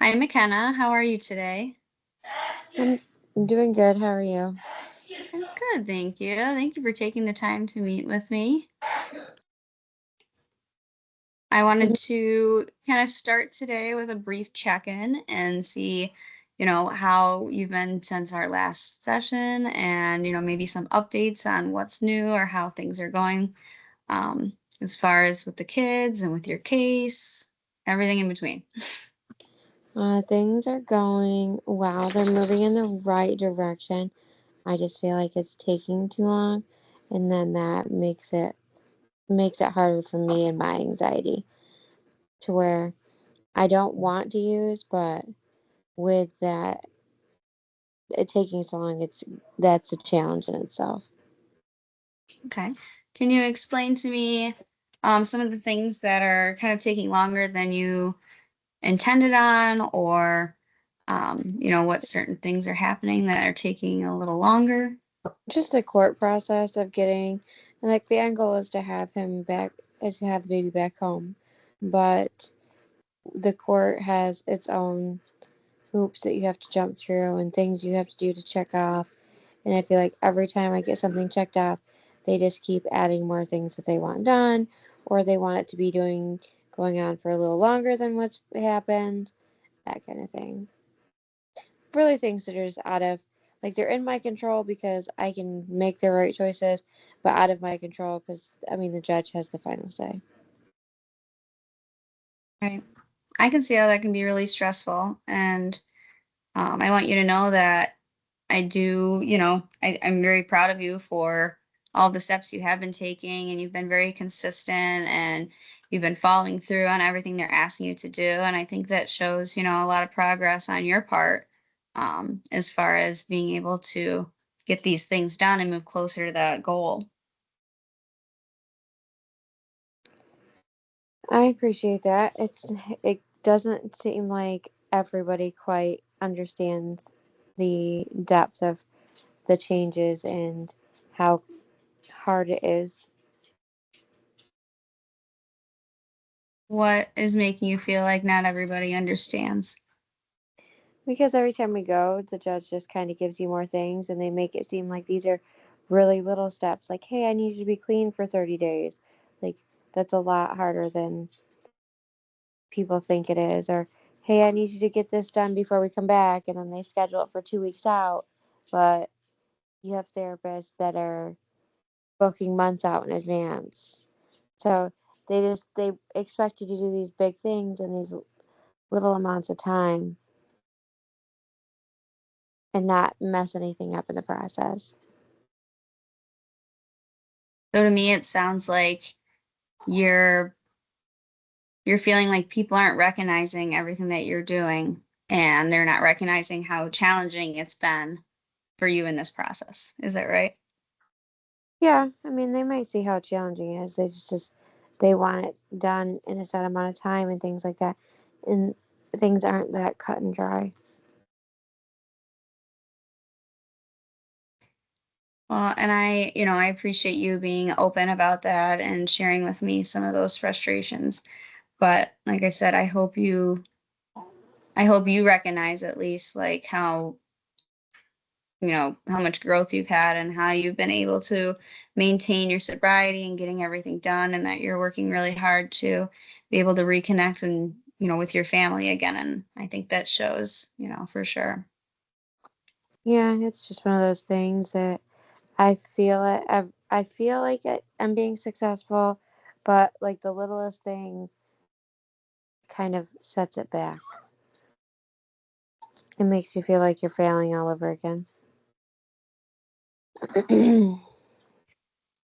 Hi, McKenna. How are you today? I'm doing good. How are you? I'm good, thank you. Thank you for taking the time to meet with me. I wanted to kind of start today with a brief check-in and see, how you've been since our last session and, maybe some updates on what's new or how things are going, as far as with the kids and with your case, everything in between. Things are going well. They're moving in the right direction. I just feel like it's taking too long, and then that makes it harder for me and my anxiety to where I don't want to use, but with that it taking so long, that's a challenge in itself. Okay. Can you explain to me some of the things that are kind of taking longer than you intended on, or what certain things are happening that are taking a little longer? Just a court process of getting, like, the end goal is to have him back, is to have the baby back home, but the court has its own hoops that you have to jump through and things you have to do to check off. And I feel like every time I get something checked off, they just keep adding more things that they want done, or they want it to be going on for a little longer than what's happened, that kind of thing. Really things that are just out of, like, they're in my control because I can make the right choices, but out of my control because I mean the judge has the final say. Right. I can see how that can be really stressful. And I want you to know that I do, I'm very proud of you for all the steps you have been taking, and you've been very consistent and you've been following through on everything they're asking you to do. And I think that shows, a lot of progress on your part, as far as being able to get these things done and move closer to that goal. I appreciate that. It doesn't seem like everybody quite understands the depth of the changes and how hard it is. What is making you feel like not everybody understands? Because every time we go, the judge just kind of gives you more things and they make it seem like these are really little steps. Like, hey, I need you to be clean for 30 days. Like, that's a lot harder than people think it is. Or, hey, I need you to get this done before we come back. And then they schedule it for 2 weeks out. But you have therapists that are booking months out in advance. So they expect you to do these big things in these little amounts of time and not mess anything up in the process. So to me, it sounds like you're you're feeling like people aren't recognizing everything that you're doing, and they're not recognizing how challenging it's been for you in this process. Is that right? Yeah, I mean they might see how challenging it is. They just they want it done in a set amount of time and things like that. And things aren't that cut and dry. Well, and I appreciate you being open about that and sharing with me some of those frustrations. But like I said, I hope you recognize at least like how much growth you've had and how you've been able to maintain your sobriety and getting everything done, and that you're working really hard to be able to reconnect and, with your family again. And I think that shows, for sure. Yeah, it's just one of those things that I feel it. I feel like I'm being successful, but like the littlest thing kind of sets it back. It makes you feel like you're failing all over again.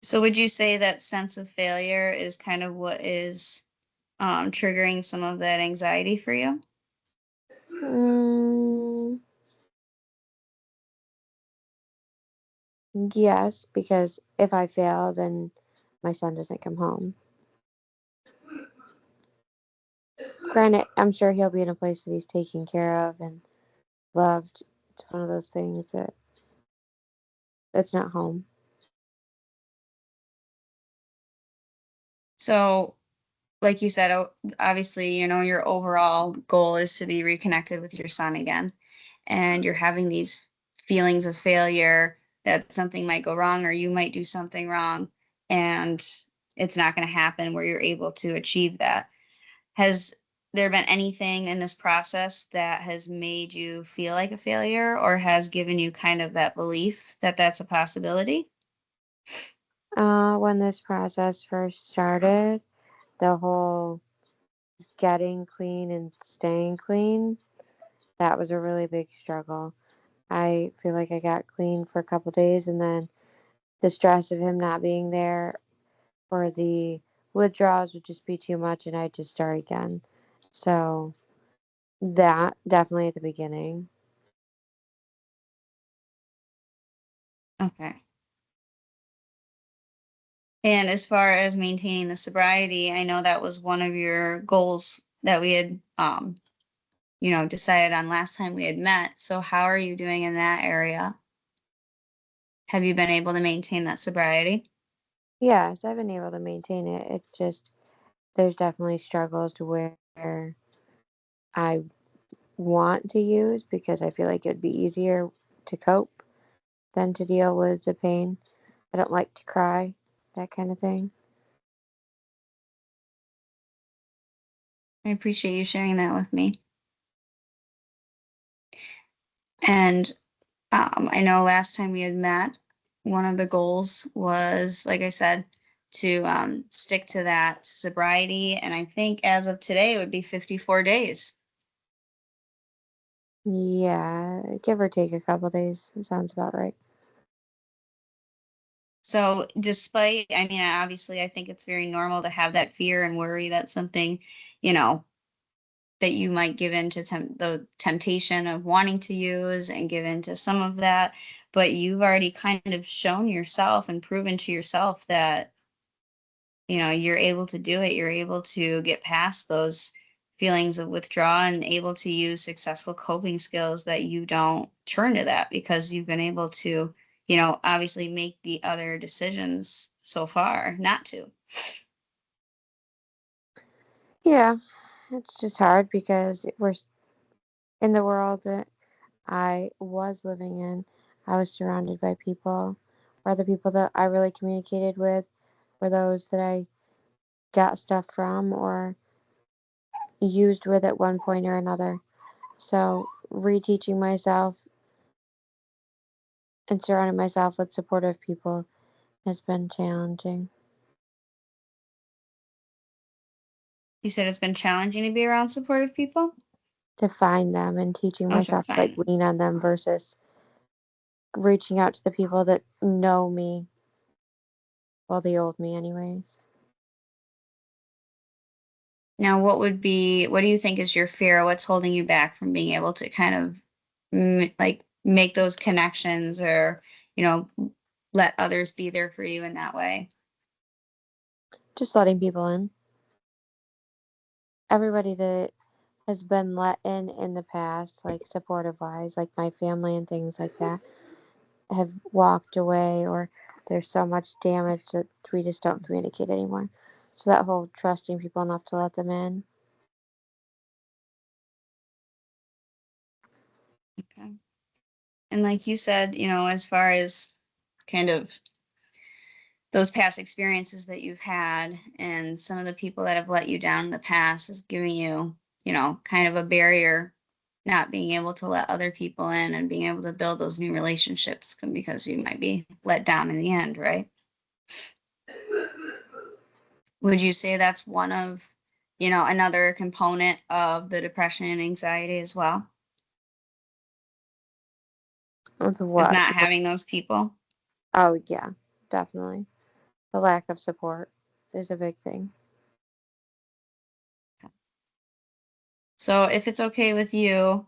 So would you say that sense of failure is kind of what is triggering some of that anxiety for you? mm, yes, because if I fail, then my son doesn't come home. Granted, I'm sure he'll be in a place that he's taken care of and loved. It's one of those things that it's not home. So like you said, obviously, your overall goal is to be reconnected with your son again. And you're having these feelings of failure that something might go wrong or you might do something wrong. And it's not going to happen where you're able to achieve that. Has there been anything in this process that has made you feel like a failure or has given you kind of that belief that that's a possibility? When this process first started, the whole getting clean and staying clean, that was a really big struggle. I feel like I got clean for a couple days, and then the stress of him not being there or the withdrawals would just be too much, and I'd just start again. So that definitely at the beginning. Okay. And as far as maintaining the sobriety, I know that was one of your goals that we had decided on last time we had met. So how are you doing in that area? Have you been able to maintain that sobriety? Yes, I've been able to maintain it. It's just there's definitely struggles to where I want to use because I feel like it'd be easier to cope than to deal with the pain. I don't like to cry, that kind of thing. I appreciate you sharing that with me. And I know last time we had met, one of the goals was, like I said, to stick to that sobriety. And I think as of today, it would be 54 days. Yeah, give or take a couple days. Sounds about right. So, despite, I mean, obviously, I think it's very normal to have that fear and worry that something, you know, that you might give in to the temptation of wanting to use and give in to some of that. But you've already kind of shown yourself and proven to yourself that you're able to do it. You're able to get past those feelings of withdrawal and able to use successful coping skills that you don't turn to that because you've been able to, obviously make the other decisions so far not to. Yeah, it's just hard because in the world that I was living in, I was surrounded by people, or the people that I really communicated with were those that I got stuff from or used with at one point or another. So, reteaching myself and surrounding myself with supportive people has been challenging You said it's been challenging to be around supportive people. to find them and teaching Oh, to myself to like find them. lean on them versus reaching out to the people that know me, well, the old me, anyways. Now, what do you think is your fear? What's holding you back from being able to kind of like make those connections or, you know, let others be there for you in that way? Just letting people in. Everybody that has been let in the past, like supportive wise, like my family and things like that, have walked away or there's so much damage that we just don't communicate anymore. So that whole trusting people enough to let them in. Okay. And like you said, as far as kind of those past experiences that you've had and some of the people that have let you down in the past is giving you, kind of a barrier, not being able to let other people in and being able to build those new relationships because you might be let down in the end, right? Would you say that's one of, another component of the depression and anxiety as well? With Is what? not having those people? Oh, yeah, definitely. The lack of support is a big thing. So if it's okay with you,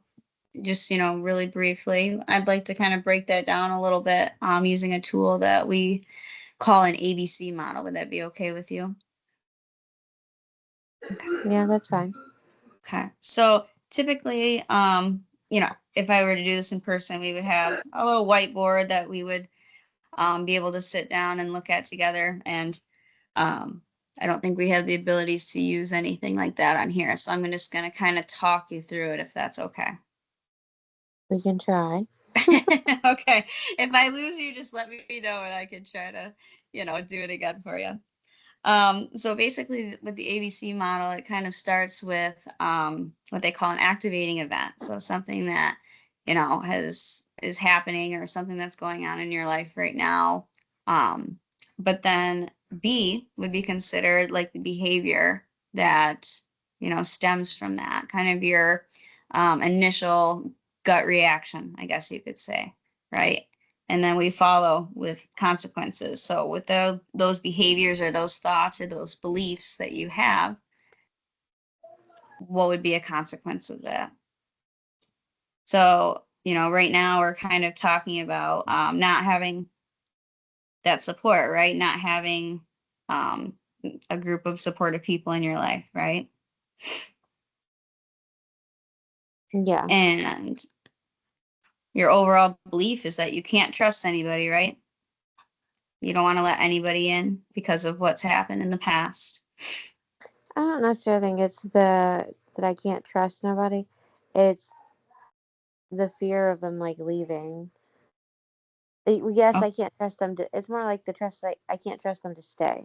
just, really briefly, I'd like to kind of break that down a little bit using a tool that we call an ABC model. Would that be okay with you? Yeah, that's fine. Okay. So typically, if I were to do this in person, we would have a little whiteboard that we would be able to sit down and look at together. And I don't think we have the abilities to use anything like that on here. So I'm just going to kind of talk you through it if that's okay. We can try. Okay. If I lose you, just let me know and I can try to, do it again for you. So basically with the ABC model, it kind of starts with what they call an activating event. So something that, is happening or something that's going on in your life right now. Um, but then B would be considered like the behavior that, stems from that kind of your initial gut reaction, I guess you could say, right? And then we follow with consequences. So with those behaviors or those thoughts or those beliefs that you have, what would be a consequence of that? So, right now we're kind of talking about not having that support, right? Not having um, a group of supportive people in your life, right? Yeah. And your overall belief is that you can't trust anybody, right? You don't want to let anybody in because of what's happened in the past. I don't necessarily think it's the that I can't trust nobody. It's the fear of them like leaving. Yes, Oh, I can't trust them to. It's more like the trust. Like I can't trust them to stay.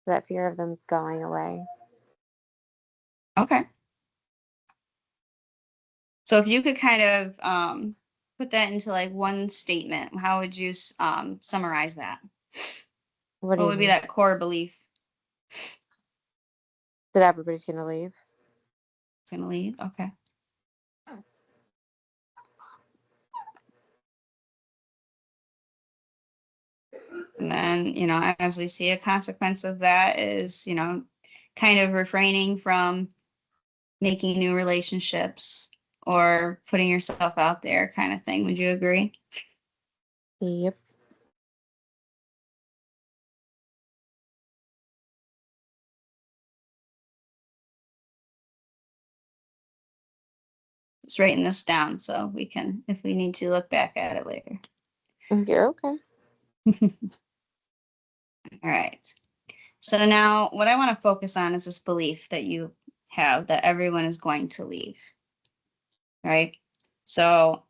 That fear of them going away. okay. So if you could kind of put that into like one statement, how would you summarize that? What do What you would be mean? that core belief? That everybody's gonna leave? It's going to leave. Okay. And then, as we see, a consequence of that is, kind of refraining from making new relationships or putting yourself out there kind of thing. Would you agree? Yep. Just writing this down so we can, if we need to, look back at it later. You're okay. All right. So now what I want to focus on is this belief that you have that everyone is going to leave, right? So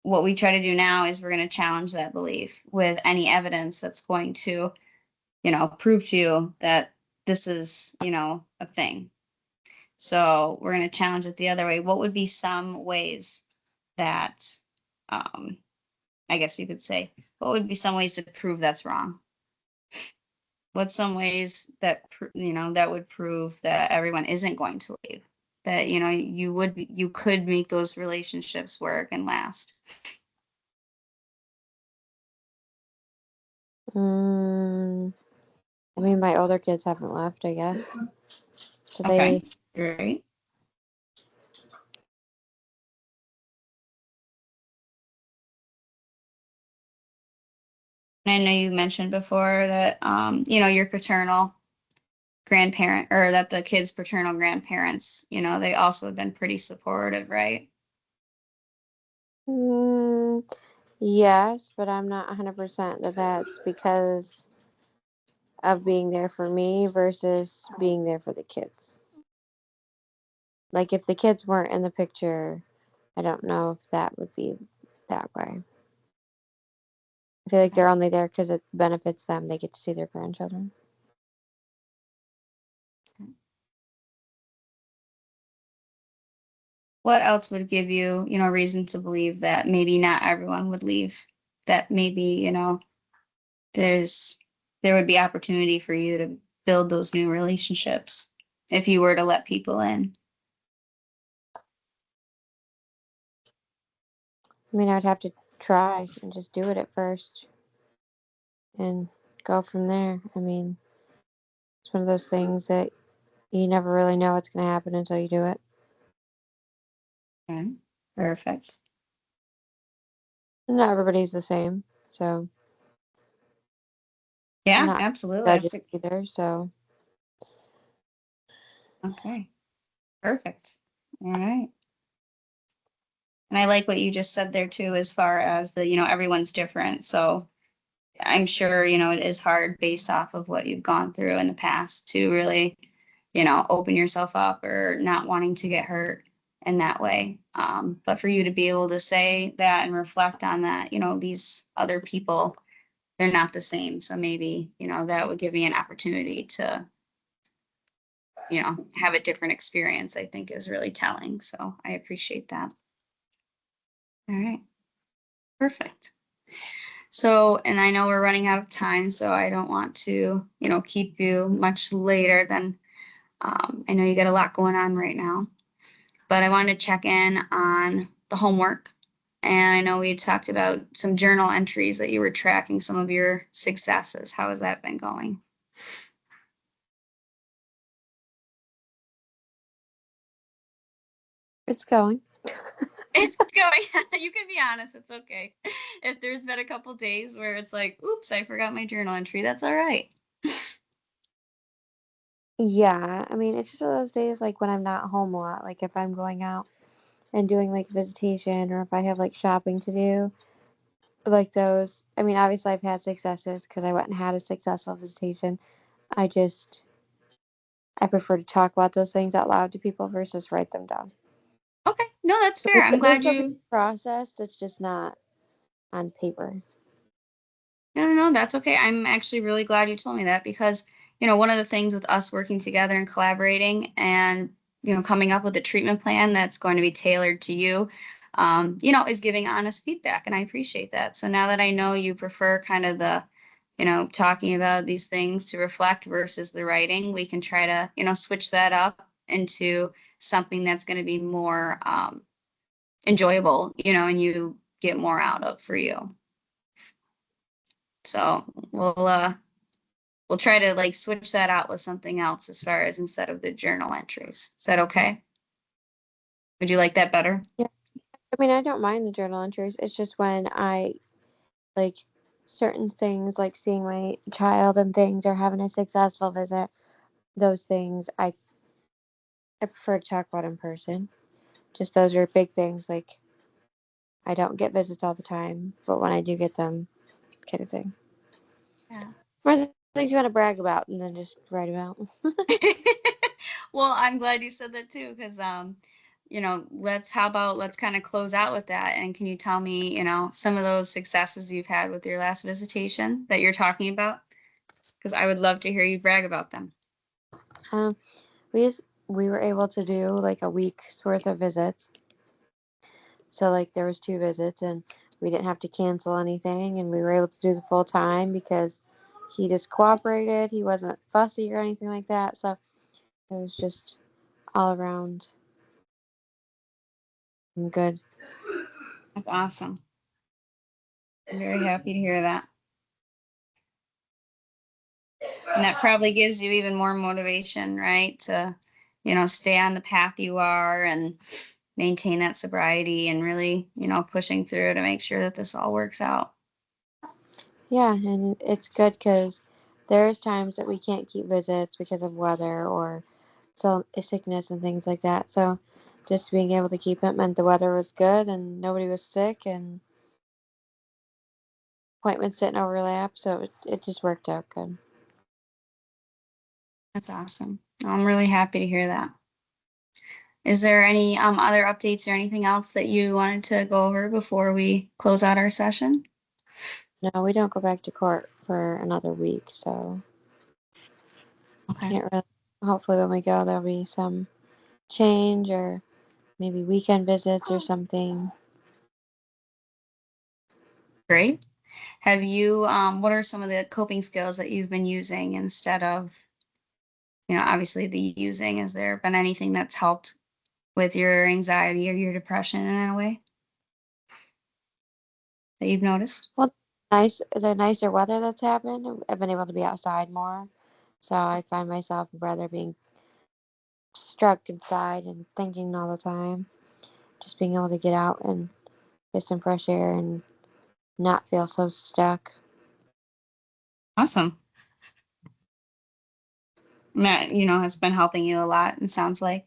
what we try to do now is we're going to challenge that belief with any evidence that's going to, prove to you that this is, a thing. So we're going to challenge it the other way. What would be some ways that, um, I guess you could say, what would be some ways to prove that's wrong? What's some ways that that would prove that everyone isn't going to leave? That you could make those relationships work and last. Mm, I mean, my older kids haven't left. I guess. So Okay, they. great. And I know you mentioned before that your paternal grandparent or that the kids' paternal grandparents, they also have been pretty supportive, right? Mm, yes, but I'm not 100% that that's because of being there for me versus being there for the kids. Like if the kids weren't in the picture, I don't know if that would be that way. I feel like they're only there because it benefits them. They get to see their grandchildren. What else would give you, reason to believe that maybe not everyone would leave? That maybe, there's there would be opportunity for you to build those new relationships if you were to let people in. I mean, I'd have to try and just do it at first and go from there. I mean, it's one of those things that you never really know what's going to happen until you do it. Okay. Perfect. And not everybody's the same, so I'm Yeah, not absolutely. judging either. So, Okay. Perfect. All right. And I like what you just said there too, as far as the, everyone's different. So I'm sure, it is hard based off of what you've gone through in the past to really, open yourself up or not wanting to get hurt in that way. But for you to be able to say that and reflect on that, these other people, they're not the same. So maybe, that would give me an opportunity to, have a different experience, I think is really telling. So I appreciate that. All right. Perfect. So, and I know we're running out of time, so I don't want to, keep you much later than I know you got a lot going on right now, but I wanted to check in on the homework. And I know we had talked about some journal entries that you were tracking some of your successes. How has that been going? It's going. It's going. You can be honest. It's okay. If there's been a couple days where it's like, oops, I forgot my journal entry, that's all right. Yeah, I mean, it's just one of those days like when I'm not home a lot. Like if I'm going out and doing like visitation or if I have like shopping to do, like those. I mean, obviously I've had successes because I went and had a successful visitation. I just I prefer to talk about those things out loud to people versus write them down. Okay. No, that's So fair. I'm they're glad still being you processed. It's just not on paper. No, no, no, that's okay. I'm actually really glad you told me that because, one of the things with us working together and collaborating and, coming up with a treatment plan that's going to be tailored to you, is giving honest feedback. And I appreciate that. So now that I know you prefer kind of the, talking about these things to reflect versus the writing, we can try to, switch that up into something that's going to be more enjoyable, and you get more out of for you. So we'll try to like switch that out with something else as far as instead of the journal entries. Is that okay? Would you like that better? Yeah, I mean, I don't mind the journal entries. It's just when I like certain things, like seeing my child and things, or having a successful visit. Those things I prefer to talk about in person. Just those are big things. Like I don't get visits all the time, but when I do get them, kind of thing. Yeah. More things you want to brag about and then just write about. Well, I'm glad you said that too, because let's kind of close out with that. And can you tell me, some of those successes you've had with your last visitation that you're talking about? Because I would love to hear you brag about them. Um, we were able to do like a week's worth of visits. So like there was 2 visits and we didn't have to cancel anything and we were able to do the full time because he just cooperated. He wasn't fussy or anything like that. So it was just all around good. That's awesome. I'm very happy to hear that. And that probably gives you even more motivation, right? To, stay on the path you are and maintain that sobriety and really, pushing through to make sure that this all works out. Yeah, and it's good because there's times that we can't keep visits because of weather or so sickness and things like that. So just being able to keep it meant the weather was good and nobody was sick and appointments didn't overlap. So it just worked out good. That's awesome. I'm really happy to hear that. Is there any other updates or anything else that you wanted to go over before we close out our session? No, we don't go back to court for another week, so Okay, can't really. Hopefully, when we go, there'll be some change or maybe weekend visits or something. great. Have you, what are some of the coping skills that you've been using instead of, obviously the using? Has there been anything that's helped with your anxiety or your depression in a way that you've noticed? Well, the nicer weather that's happened, I've been able to be outside more. So I find myself rather being stuck inside and thinking all the time. Just being able to get out and get some fresh air and not feel so stuck. Awesome. And that, has been helping you a lot, it sounds like.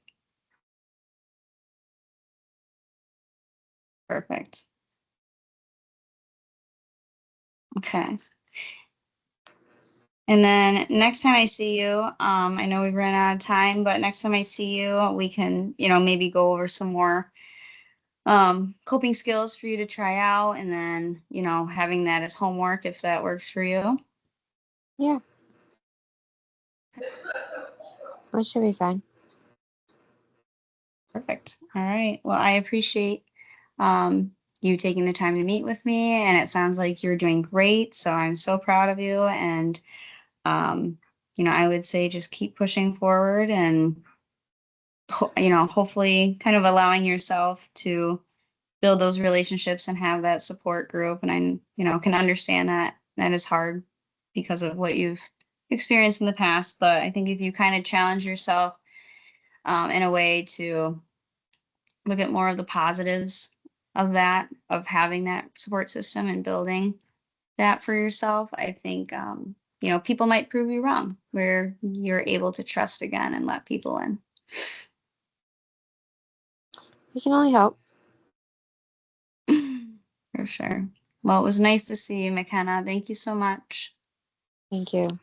Perfect. Okay. And then next time I see you, I know we've run out of time, but next time I see you, we can, maybe go over some more coping skills for you to try out, and then, having that as homework if that works for you. Yeah, that should be fine. Perfect. All right. Well, I appreciate um, you taking the time to meet with me, and it sounds like you're doing great. So I'm so proud of you. And, um, I would say just keep pushing forward and, hopefully kind of allowing yourself to build those relationships and have that support group. And I, can understand that that is hard because of what you've experienced in the past. But I think if you kind of challenge yourself in a way to look at more of the positives of that, of having that support system and building that for yourself, I think, people might prove you wrong where you're able to trust again and let people in. We can only hope. For sure. Well, it was nice to see you, McKenna. Thank you so much. Thank you.